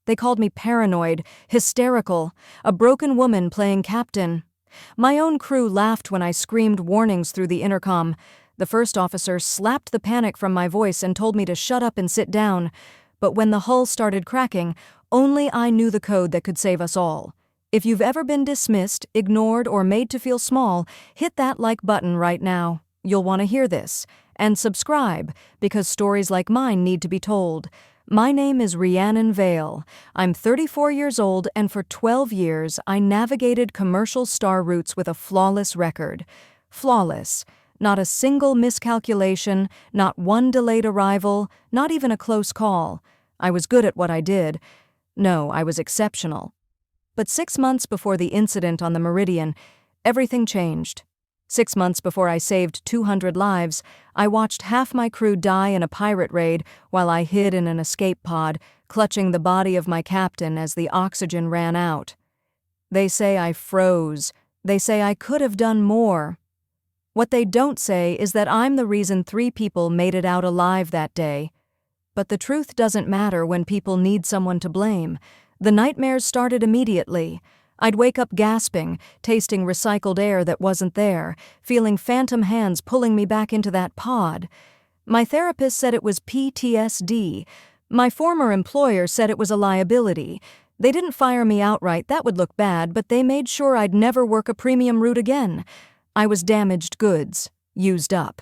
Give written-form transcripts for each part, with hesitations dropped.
They called me paranoid, hysterical, a broken woman playing captain. My own crew laughed when I screamed warnings through the intercom. The first officer slapped the panic from my voice and told me to shut up and sit down. But when the hull started cracking, only I knew the code that could save us all. If you've ever been dismissed, ignored, or made to feel small, hit that like button right now. You'll want to hear this. And subscribe, because stories like mine need to be told. My name is Rhiannon Vale. I'm 34 years old, and for 12 years, I navigated commercial star routes with a flawless record. Flawless. Not a single miscalculation, not one delayed arrival, not even a close call. I was good at what I did. No, I was exceptional. But 6 months before the incident on the Meridian, everything changed. 6 months before I saved 200 lives, I watched half my crew die in a pirate raid while I hid in an escape pod, clutching the body of my captain as the oxygen ran out. They say I froze. They say I could have done more. What they don't say is that I'm the reason 3 people made it out alive that day. But the truth doesn't matter when people need someone to blame. The nightmares started immediately. I'd wake up gasping, tasting recycled air that wasn't there, feeling phantom hands pulling me back into that pod. My therapist said it was PTSD. My former employer said it was a liability. They didn't fire me outright, that would look bad, but they made sure I'd never work a premium route again. I was damaged goods, used up.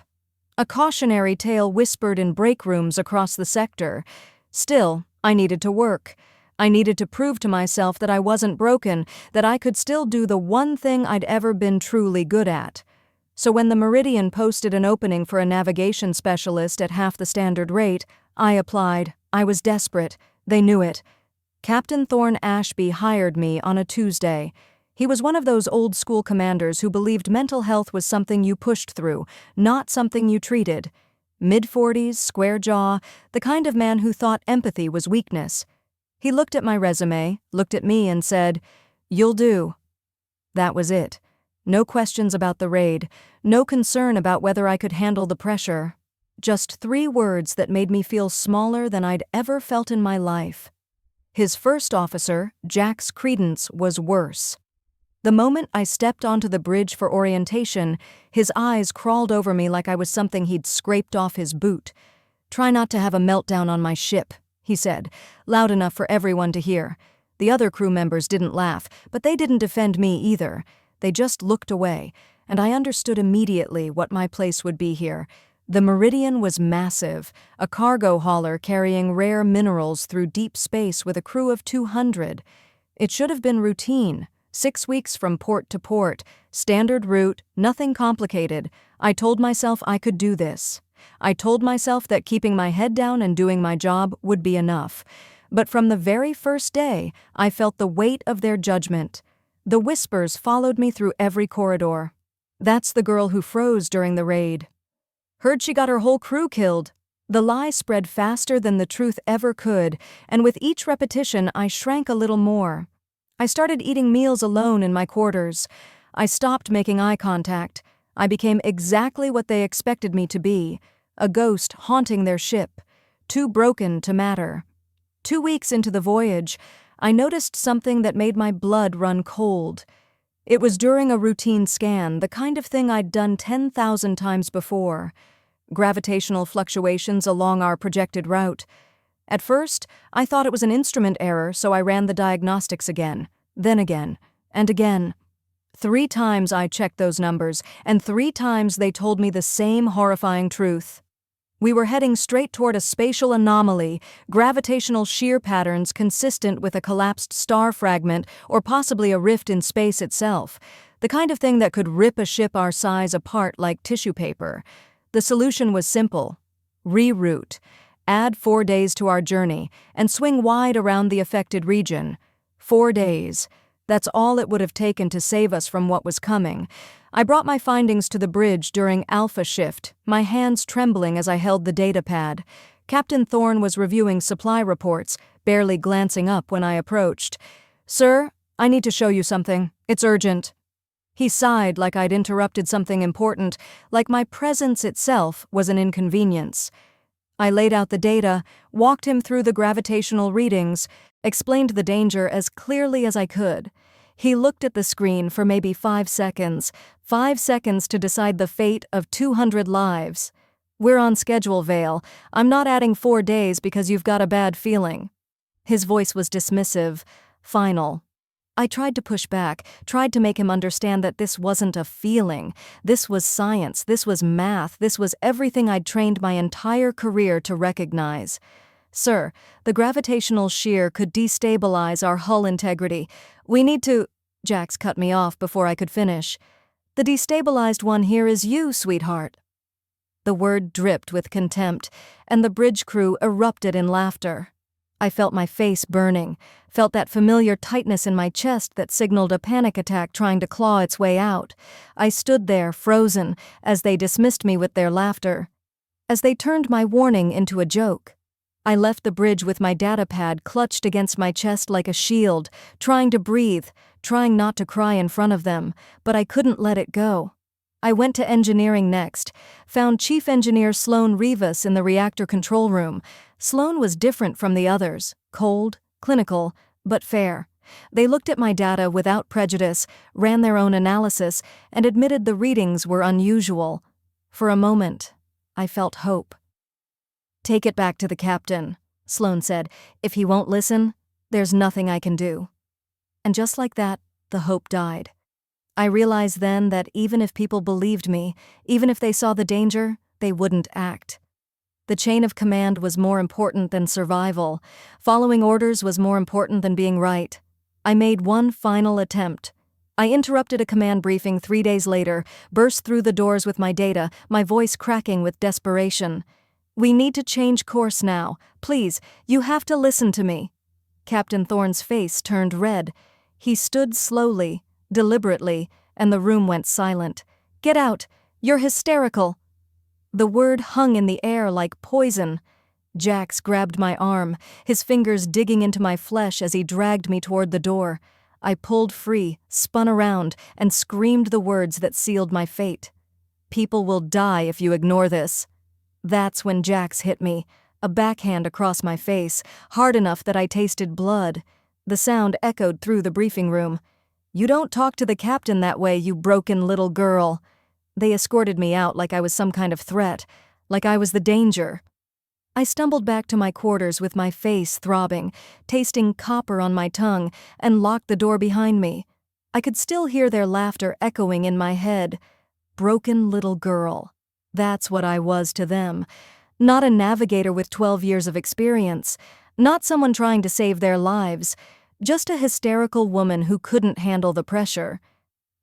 A cautionary tale whispered in break rooms across the sector. Still, I needed to work. I needed to prove to myself that I wasn't broken, that I could still do the one thing I'd ever been truly good at. So when the Meridian posted an opening for a navigation specialist at half the standard rate, I applied. I was desperate. They knew it. Captain Thorne Ashby hired me on a Tuesday. He was one of those old-school commanders who believed mental health was something you pushed through, not something you treated. Mid-40s, square jaw, the kind of man who thought empathy was weakness. He looked at my resume, looked at me, and said, "You'll do." That was it. No questions about the raid, no concern about whether I could handle the pressure. Just 3 words that made me feel smaller than I'd ever felt in my life. His first officer, Jack's credence was worse. The moment I stepped onto the bridge for orientation, his eyes crawled over me like I was something he'd scraped off his boot. "Try not to have a meltdown on my ship," he said, loud enough for everyone to hear. The other crew members didn't laugh, but they didn't defend me either. They just looked away, and I understood immediately what my place would be here. The Meridian was massive, a cargo hauler carrying rare minerals through deep space with a crew of 200. It should have been routine. 6 weeks from port to port, standard route, nothing complicated. I told myself I could do this. I told myself that keeping my head down and doing my job would be enough. But from the very first day, I felt the weight of their judgment. The whispers followed me through every corridor. "That's the girl who froze during the raid. Heard she got her whole crew killed." The lie spread faster than the truth ever could, and with each repetition, I shrank a little more. I started eating meals alone in my quarters. I stopped making eye contact. I became exactly what they expected me to be, a ghost haunting their ship, too broken to matter. 2 weeks into the voyage, I noticed something that made my blood run cold. It was during a routine scan, the kind of thing I'd done 10,000 times before. Gravitational fluctuations along our projected route. At first, I thought it was an instrument error, so I ran the diagnostics again, then again, and again. 3 times I checked those numbers, and 3 times they told me the same horrifying truth. We were heading straight toward a spatial anomaly, gravitational shear patterns consistent with a collapsed star fragment or possibly a rift in space itself, the kind of thing that could rip a ship our size apart like tissue paper. The solution was simple. Reroute. Add 4 days to our journey, and swing wide around the affected region. 4 days. That's all it would have taken to save us from what was coming. I brought my findings to the bridge during Alpha Shift, my hands trembling as I held the data pad. Captain Thorne was reviewing supply reports, barely glancing up when I approached. "Sir, I need to show you something. It's urgent." He sighed like I'd interrupted something important, like my presence itself was an inconvenience. I laid out the data, walked him through the gravitational readings. Explained the danger as clearly as I could. He looked at the screen for maybe 5 seconds. 5 seconds to decide the fate of 200 lives. We're on schedule, Vale. I'm not adding 4 days because you've got a bad feeling. His voice was dismissive, final. I tried to push back, tried to make him understand that this wasn't a feeling. This was science, this was math, this was everything I'd trained my entire career to recognize. Sir, the gravitational shear could destabilize our hull integrity. We need to— Jax cut me off before I could finish. The destabilized one here is you, sweetheart. The word dripped with contempt, and the bridge crew erupted in laughter. I felt my face burning, felt that familiar tightness in my chest that signaled a panic attack trying to claw its way out. I stood there, frozen, as they dismissed me with their laughter. As they turned my warning into a joke. I left the bridge with my data pad clutched against my chest like a shield, trying to breathe, trying not to cry in front of them, but I couldn't let it go. I went to engineering next, found Chief Engineer Sloan Rivas in the reactor control room. Sloan was different from the others, cold, clinical, but fair. They looked at my data without prejudice, ran their own analysis, and admitted the readings were unusual. For a moment, I felt hope. "Take it back to the captain," Sloan said. "If he won't listen, there's nothing I can do." And just like that, the hope died. I realized then that even if people believed me, even if they saw the danger, they wouldn't act. The chain of command was more important than survival. Following orders was more important than being right. I made one final attempt. I interrupted a command briefing 3 days later, burst through the doors with my data, my voice cracking with desperation. "We need to change course now. Please, you have to listen to me." Captain Thorne's face turned red. He stood slowly, deliberately, and the room went silent. "Get out! You're hysterical!" The word hung in the air like poison. Jax grabbed my arm, his fingers digging into my flesh as he dragged me toward the door. I pulled free, spun around, and screamed the words that sealed my fate. "People will die if you ignore this." That's when Jax hit me, a backhand across my face, hard enough that I tasted blood. The sound echoed through the briefing room. "You don't talk to the captain that way, you broken little girl." They escorted me out like I was some kind of threat, like I was the danger. I stumbled back to my quarters with my face throbbing, tasting copper on my tongue, and locked the door behind me. I could still hear their laughter echoing in my head. Broken little girl. That's what I was to them. Not a navigator with 12 years of experience. Not someone trying to save their lives. Just a hysterical woman who couldn't handle the pressure.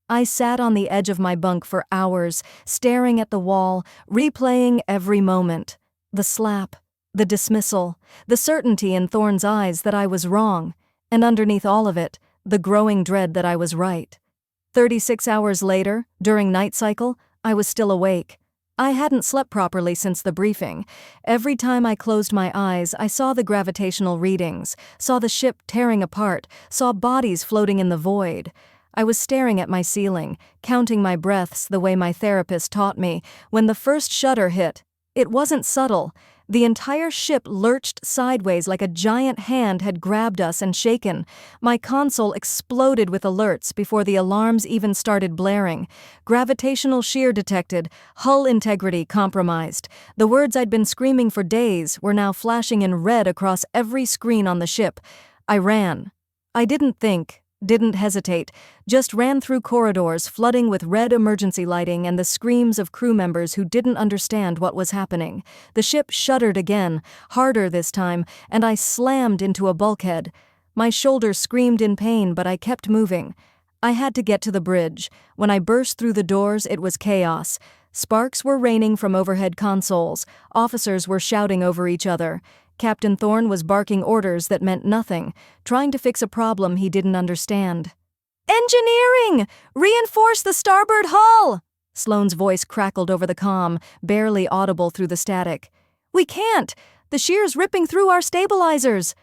I sat on the edge of my bunk for hours, staring at the wall, replaying every moment. The slap, the dismissal, the certainty in Thorne's eyes that I was wrong, and underneath all of it, the growing dread that I was right. 36 hours later, during night cycle, I was still awake. I hadn't slept properly since the briefing. Every time I closed my eyes, I saw the gravitational readings, saw the ship tearing apart, saw bodies floating in the void. I was staring at my ceiling, counting my breaths the way my therapist taught me, when the first shudder hit. It wasn't subtle. The entire ship lurched sideways like a giant hand had grabbed us and shaken. My console exploded with alerts before the alarms even started blaring. Gravitational shear detected, hull integrity compromised. The words I'd been screaming for days were now flashing in red across every screen on the ship. I ran. I didn't think, didn't hesitate, just ran through corridors flooding with red emergency lighting and the screams of crew members who didn't understand what was happening. The ship shuddered again, harder this time, and I slammed into a bulkhead. My shoulder screamed in pain, but I kept moving. I had to get to the bridge. When I burst through the doors, it was chaos. Sparks were raining from overhead consoles. Officers were shouting over each other. Captain Thorne was barking orders that meant nothing, trying to fix a problem he didn't understand. "Engineering! Reinforce the starboard hull!" Sloane's voice crackled over the comm, barely audible through the static. "We can't! The shear's ripping through our stabilizers!"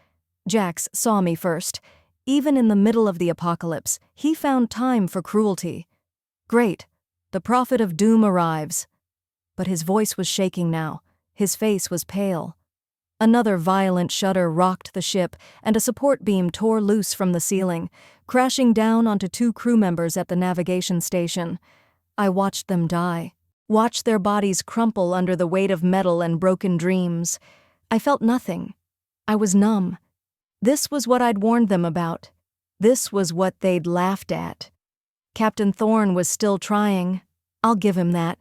Jax saw me first. Even in the middle of the apocalypse, he found time for cruelty. Great. The prophet of doom arrives. But his voice was shaking now. His face was pale. Another violent shudder rocked the ship, and a support beam tore loose from the ceiling, crashing down onto 2 crew members at the navigation station. I watched them die, watched their bodies crumple under the weight of metal and broken dreams. I felt nothing. I was numb. This was what I'd warned them about. This was what they'd laughed at. Captain Thorne was still trying. I'll give him that.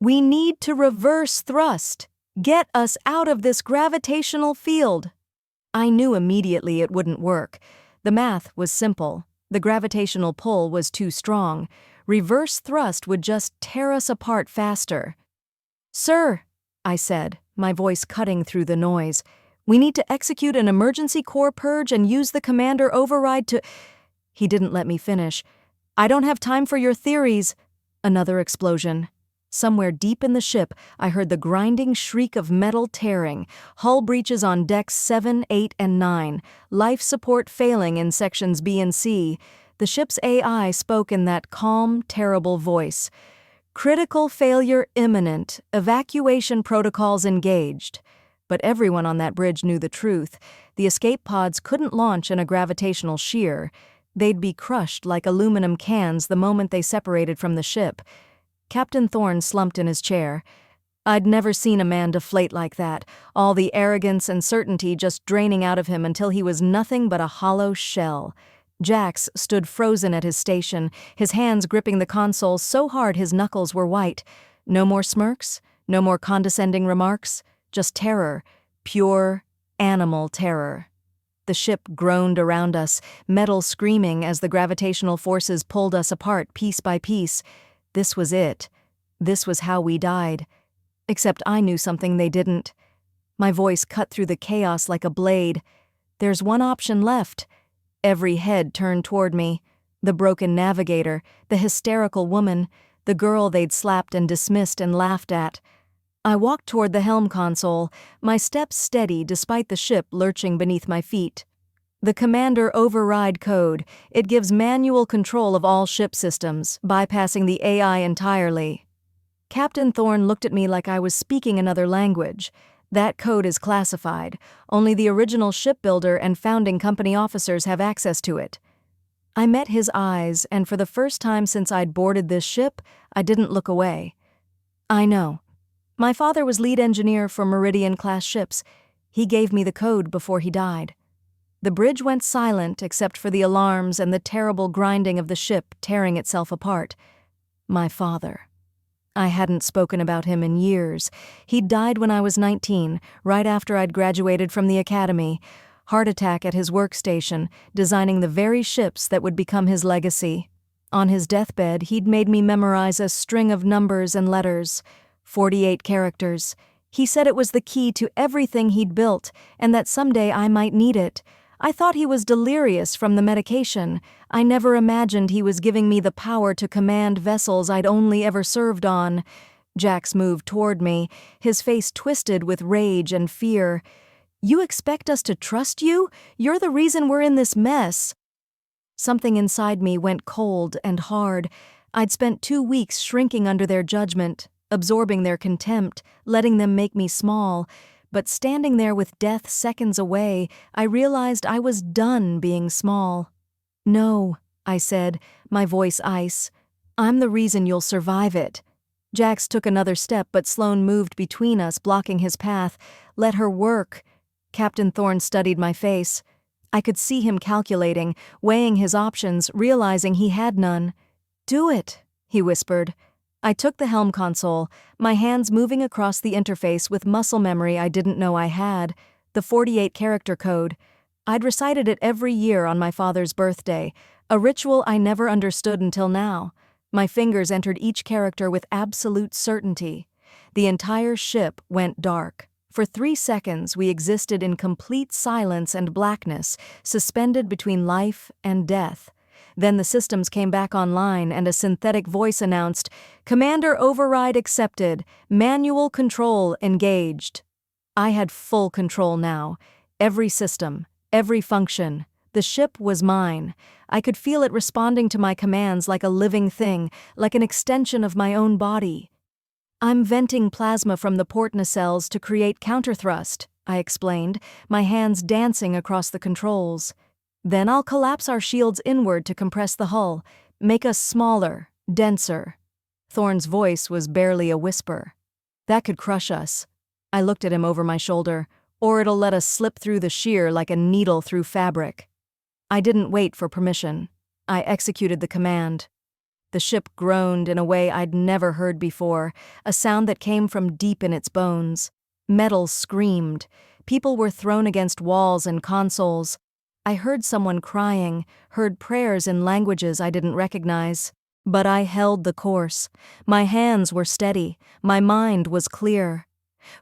"We need to reverse thrust. Get us out of this gravitational field." I knew immediately it wouldn't work. The math was simple. The gravitational pull was too strong. Reverse thrust would just tear us apart faster. "Sir," I said, my voice cutting through the noise, "we need to execute an emergency core purge and use the commander override to—" He didn't let me finish. "I don't have time for your theories." Another explosion. Somewhere deep in the ship, I heard the grinding shriek of metal tearing, hull breaches on decks 7, 8, and 9, life support failing in sections B and C. The ship's AI spoke in that calm, terrible voice. "Critical failure imminent, evacuation protocols engaged." But everyone on that bridge knew the truth. The escape pods couldn't launch in a gravitational shear. They'd be crushed like aluminum cans the moment they separated from the ship. Captain Thorne slumped in his chair. I'd never seen a man deflate like that, all the arrogance and certainty just draining out of him until he was nothing but a hollow shell. Jax stood frozen at his station, his hands gripping the console so hard his knuckles were white. No more smirks, no more condescending remarks, just terror, pure, animal terror. The ship groaned around us, metal screaming as the gravitational forces pulled us apart piece by piece. This was it. This was how we died. Except I knew something they didn't. My voice cut through the chaos like a blade. There's one option left. Every head turned toward me. The broken navigator, the hysterical woman, the girl they'd slapped and dismissed and laughed at. I walked toward the helm console, my steps steady despite the ship lurching beneath my feet. The Commander Override code. It gives manual control of all ship systems, bypassing the AI entirely. Captain Thorne looked at me like I was speaking another language. That code is classified. Only the original shipbuilder and founding company officers have access to it. I met his eyes, and for the first time since I'd boarded this ship, I didn't look away. I know. My father was lead engineer for Meridian-class ships. He gave me the code before he died. The bridge went silent except for the alarms and the terrible grinding of the ship tearing itself apart. My father. I hadn't spoken about him in years. He'd died when I was 19, right after I'd graduated from the academy. Heart attack at his workstation, designing the very ships that would become his legacy. On his deathbed, he'd made me memorize a string of numbers and letters, 48 characters. He said it was the key to everything he'd built, and that someday I might need it. I thought he was delirious from the medication. I never imagined he was giving me the power to command vessels I'd only ever served on. Jax moved toward me, his face twisted with rage and fear. "You expect us to trust you? You're the reason we're in this mess." Something inside me went cold and hard. I'd spent 2 weeks shrinking under their judgment, absorbing their contempt, letting them make me small. But standing there with death seconds away, I realized I was done being small. "No," I said, my voice ice. "I'm the reason you'll survive it." Jax took another step, but Sloane moved between us, blocking his path. "Let her work." Captain Thorne studied my face. I could see him calculating, weighing his options, realizing he had none. "Do it," he whispered. I took the helm console, my hands moving across the interface with muscle memory I didn't know I had, the 48-character code. I'd recited it every year on my father's birthday, a ritual I never understood until now. My fingers entered each character with absolute certainty. The entire ship went dark. For 3 seconds, we existed in complete silence and blackness, suspended between life and death. Then the systems came back online and a synthetic voice announced, "Commander Override accepted. Manual control engaged." I had full control now. Every system, every function. The ship was mine. I could feel it responding to my commands like a living thing, like an extension of my own body. "I'm venting plasma from the port nacelles to create counterthrust," I explained, my hands dancing across the controls. "Then I'll collapse our shields inward to compress the hull, make us smaller, denser." Thorne's voice was barely a whisper. "That could crush us." I looked at him over my shoulder. "Or it'll let us slip through the shear like a needle through fabric." I didn't wait for permission. I executed the command. The ship groaned in a way I'd never heard before, a sound that came from deep in its bones. Metal screamed. People were thrown against walls and consoles. I heard someone crying, heard prayers in languages I didn't recognize. But I held the course. My hands were steady. My mind was clear.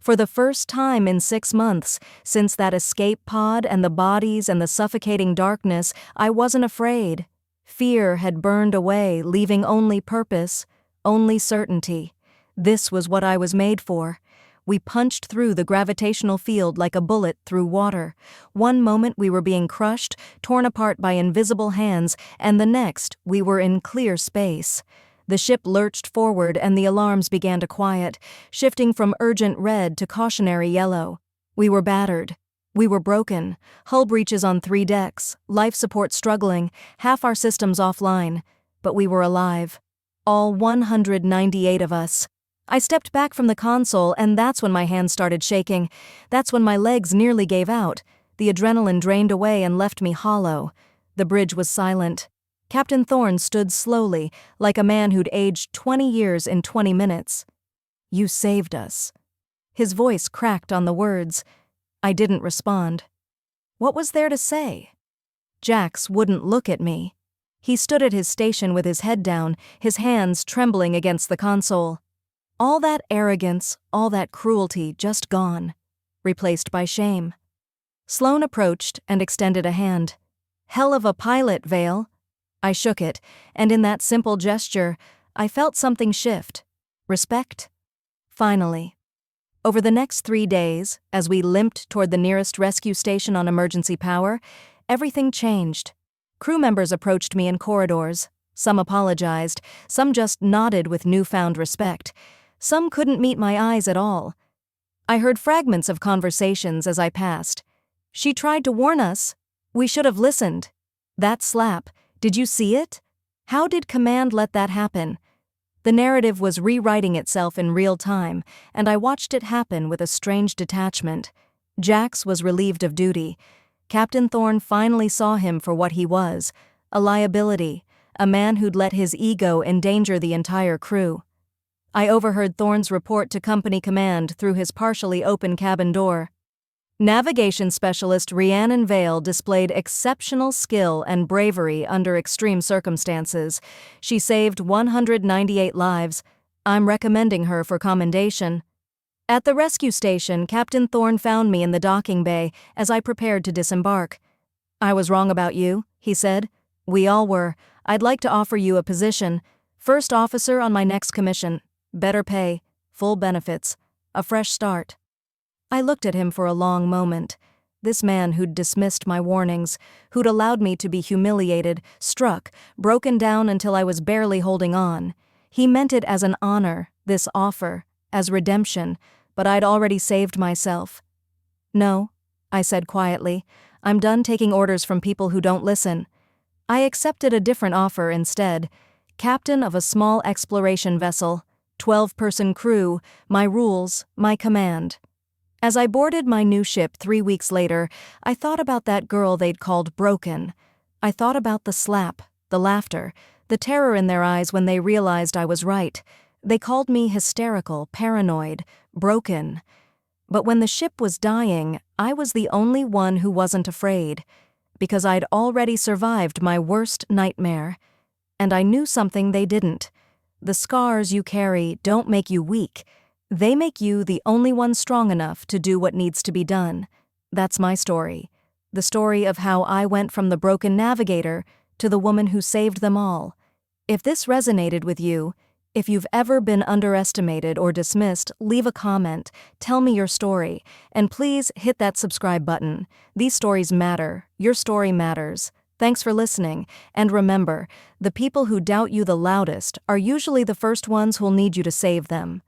For the first time in 6 months, since that escape pod and the bodies and the suffocating darkness, I wasn't afraid. Fear had burned away, leaving only purpose, only certainty. This was what I was made for. We punched through the gravitational field like a bullet through water. One moment we were being crushed, torn apart by invisible hands, and the next we were in clear space. The ship lurched forward and the alarms began to quiet, shifting from urgent red to cautionary yellow. We were battered. We were broken. Hull breaches on 3 decks, life support struggling, half our systems offline. But we were alive. All 198 of us. I stepped back from the console, and that's when my hands started shaking. That's when my legs nearly gave out. The adrenaline drained away and left me hollow. The bridge was silent. Captain Thorne stood slowly, like a man who'd aged 20 years in 20 minutes. "You saved us." His voice cracked on the words. I didn't respond. What was there to say? Jax wouldn't look at me. He stood at his station with his head down, his hands trembling against the console. All that arrogance, all that cruelty just gone, replaced by shame. Sloane approached and extended a hand. "Hell of a pilot, Vale." I shook it, and in that simple gesture, I felt something shift. Respect? Finally. Over the next 3 days, as we limped toward the nearest rescue station on emergency power, everything changed. Crew members approached me in corridors. Some apologized, some just nodded with newfound respect. Some couldn't meet my eyes at all. I heard fragments of conversations as I passed. "She tried to warn us. We should have listened. That slap. Did you see it? How did Command let that happen?" The narrative was rewriting itself in real time, and I watched it happen with a strange detachment. Jax was relieved of duty. Captain Thorne finally saw him for what he was, a liability, a man who'd let his ego endanger the entire crew. I overheard Thorne's report to company command through his partially open cabin door. Navigation specialist Rhiannon Vale displayed exceptional skill and bravery under extreme circumstances. She saved 198 lives. I'm recommending her for commendation. At the rescue station, Captain Thorne found me in the docking bay as I prepared to disembark. "I was wrong about you," he said. "We all were. I'd like to offer you a position. First officer on my next commission. Better pay, full benefits, a fresh start." I looked at him for a long moment. This man who'd dismissed my warnings, who'd allowed me to be humiliated, struck, broken down until I was barely holding on. He meant it as an honor, this offer, as redemption, but I'd already saved myself. "No," I said quietly, "I'm done taking orders from people who don't listen." I accepted a different offer instead. Captain of a small exploration vessel, 12-person crew, my rules, my command. As I boarded my new ship 3 weeks later, I thought about that girl they'd called Broken. I thought about the slap, the laughter, the terror in their eyes when they realized I was right. They called me hysterical, paranoid, broken. But when the ship was dying, I was the only one who wasn't afraid, because I'd already survived my worst nightmare. And I knew something they didn't. The scars you carry don't make you weak. They make you the only one strong enough to do what needs to be done. That's my story. The story of how I went from the broken navigator to the woman who saved them all. If this resonated with you, if you've ever been underestimated or dismissed, leave a comment, tell me your story, and please hit that subscribe button. These stories matter. Your story matters. Thanks for listening, and remember, the people who doubt you the loudest are usually the first ones who'll need you to save them.